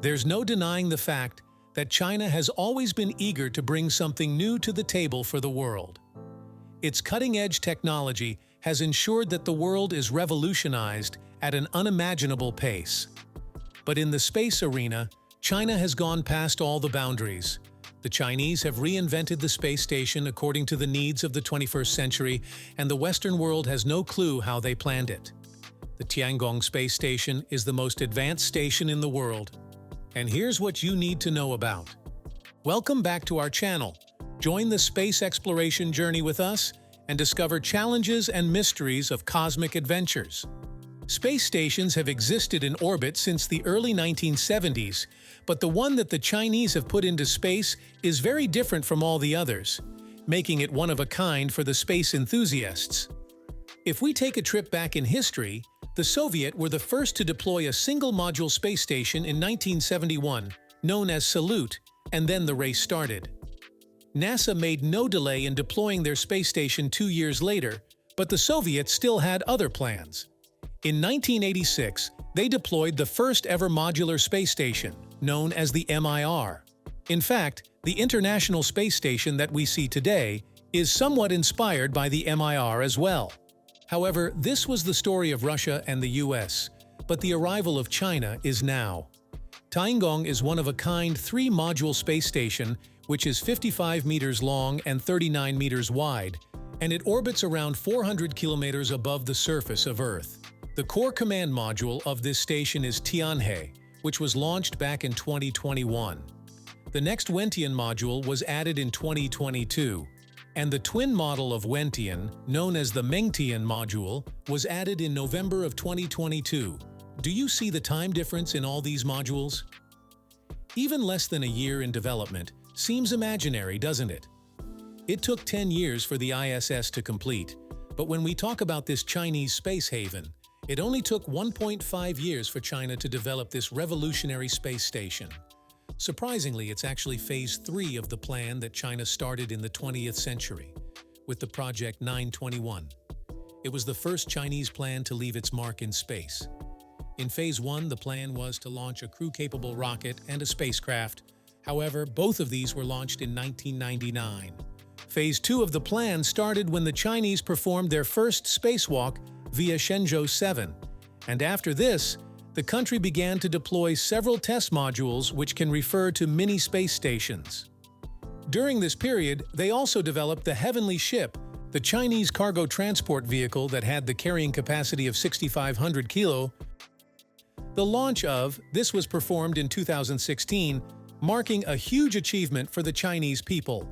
There's no denying the fact that China has always been eager to bring something new to the table for the world. Its cutting-edge technology has ensured that the world is revolutionized at an unimaginable pace. But in the space arena, China has gone past all the boundaries. The Chinese have reinvented the space station according to the needs of the 21st century, and the Western world has no clue how they planned it. The Tiangong space station is the most advanced station in the world. And here's what you need to know about. Welcome back to our channel. Join the space exploration journey with us and discover challenges and mysteries of cosmic adventures. Space stations have existed in orbit since the early 1970s, but the one that the Chinese have put into space is very different from all the others, making it one of a kind for the space enthusiasts. If we take a trip back in history, the Soviets were the first to deploy a single-module space station in 1971, known as Salyut, and then the race started. NASA made no delay in deploying their space station 2 years later, but the Soviets still had other plans. In 1986, they deployed the first-ever modular space station, known as the Mir. In fact, the International Space Station that we see today is somewhat inspired by the Mir as well. However, this was the story of Russia and the US, but the arrival of China is now. Tiangong is one-of-a-kind 3-module space station which is 55 meters long and 39 meters wide, and it orbits around 400 kilometers above the surface of Earth. The core command module of this station is Tianhe, which was launched back in 2021. The next Wentian module was added in 2022. And the twin model of Wentian, known as the Mengtian module, was added in November of 2022. Do you see the time difference in all these modules? Even less than a year in development seems imaginary, doesn't it? It took 10 years for the ISS to complete, but when we talk about this Chinese space haven, it only took 1.5 years for China to develop this revolutionary space station. Surprisingly, it's actually Phase 3 of the plan that China started in the 20th century, with the Project 921. It was the first Chinese plan to leave its mark in space. In Phase 1, the plan was to launch a crew-capable rocket and a spacecraft. However, both of these were launched in 1999. Phase 2 of the plan started when the Chinese performed their first spacewalk via Shenzhou 7, and after this, the country began to deploy several test modules which can refer to mini space stations. During this period, they also developed the Heavenly Ship, the Chinese cargo transport vehicle that had the carrying capacity of 6,500 kilo. The launch of this was performed in 2016, marking a huge achievement for the Chinese people.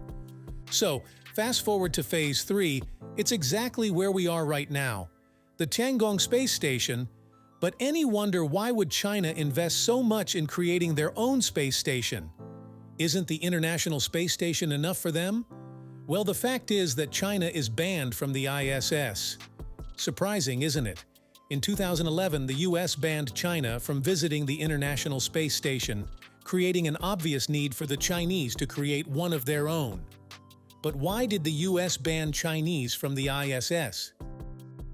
So, fast forward to Phase 3, it's exactly where we are right now. The Tiangong space station. But any wonder why would China invest so much in creating their own space station? Isn't the International Space Station enough for them? Well, the fact is that China is banned from the ISS. Surprising, isn't it? In 2011, the US banned China from visiting the International Space Station, creating an obvious need for the Chinese to create one of their own. But why did the US ban Chinese from the ISS?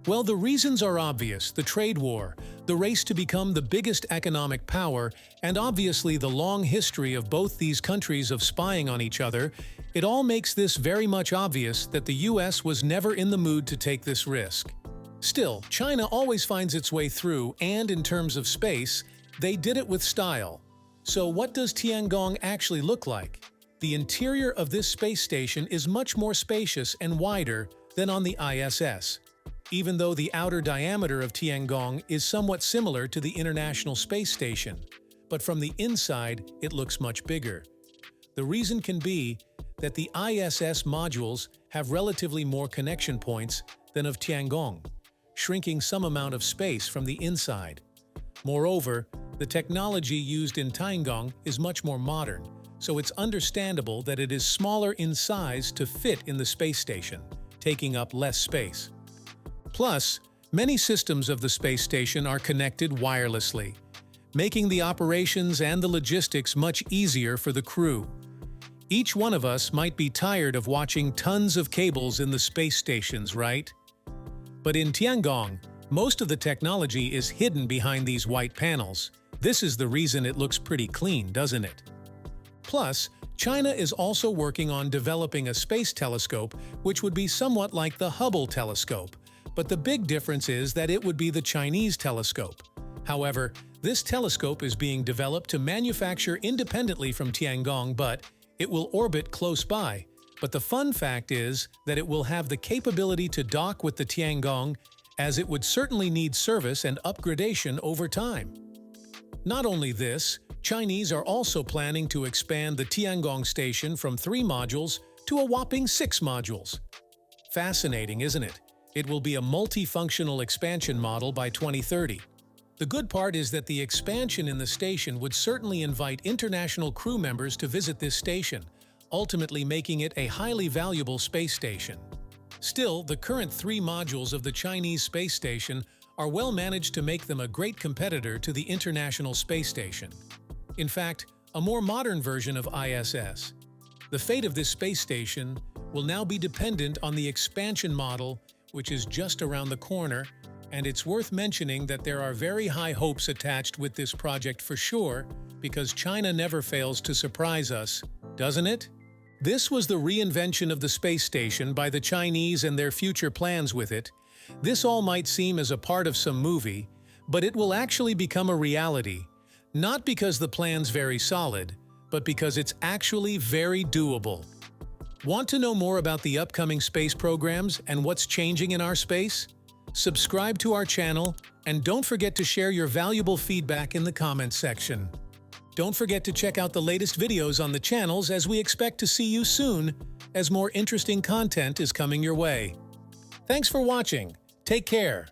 Well, the reasons are obvious: the trade war, the race to become the biggest economic power, and obviously the long history of both these countries of spying on each other. It all makes this very much obvious that the US was never in the mood to take this risk. Still, China always finds its way through, and in terms of space, they did it with style. So what does Tiangong actually look like? The interior of this space station is much more spacious and wider than on the ISS. Even though the outer diameter of Tiangong is somewhat similar to the International Space Station, but from the inside it looks much bigger. The reason can be that the ISS modules have relatively more connection points than of Tiangong, shrinking some amount of space from the inside. Moreover, the technology used in Tiangong is much more modern, so it's understandable that it is smaller in size to fit in the space station, taking up less space. Plus, many systems of the space station are connected wirelessly, making the operations and the logistics much easier for the crew. Each one of us might be tired of watching tons of cables in the space stations, right? But in Tiangong, Most of the technology is hidden behind these white panels. This is the reason it looks pretty clean, doesn't it? Plus, China is also working on developing a space telescope which would be somewhat like the Hubble telescope, but the big difference is that it would be the Chinese telescope. However, this telescope is being developed to manufacture independently from Tiangong, but it will orbit close by. But the fun fact is that it will have the capability to dock with the Tiangong, as it would certainly need service and upgradation over time. Not only this, Chinese are also planning to expand the Tiangong station from 3 modules to a whopping 6 modules. Fascinating, isn't it? It will be a multifunctional expansion model by 2030. The good part is that the expansion in the station would certainly invite international crew members to visit this station, ultimately making it a highly valuable space station. Still, the current 3 modules of the Chinese space station are well managed to make them a great competitor to the International Space Station. In fact, a more modern version of ISS. The fate of this space station will now be dependent on the expansion model, which is just around the corner, and it's worth mentioning that there are very high hopes attached with this project for sure, because China never fails to surprise us, doesn't it? This was the reinvention of the space station by the Chinese and their future plans with it. This all might seem as a part of some movie, but it will actually become a reality. Not because the plan's very solid, but because it's actually very doable. Want to know more about the upcoming space programs and what's changing in our space? Subscribe to our channel, and don't forget to share your valuable feedback in the comments section. Don't forget to check out the latest videos on the channels, as we expect to see you soon, as more interesting content is coming your way. Thanks for watching. Take care.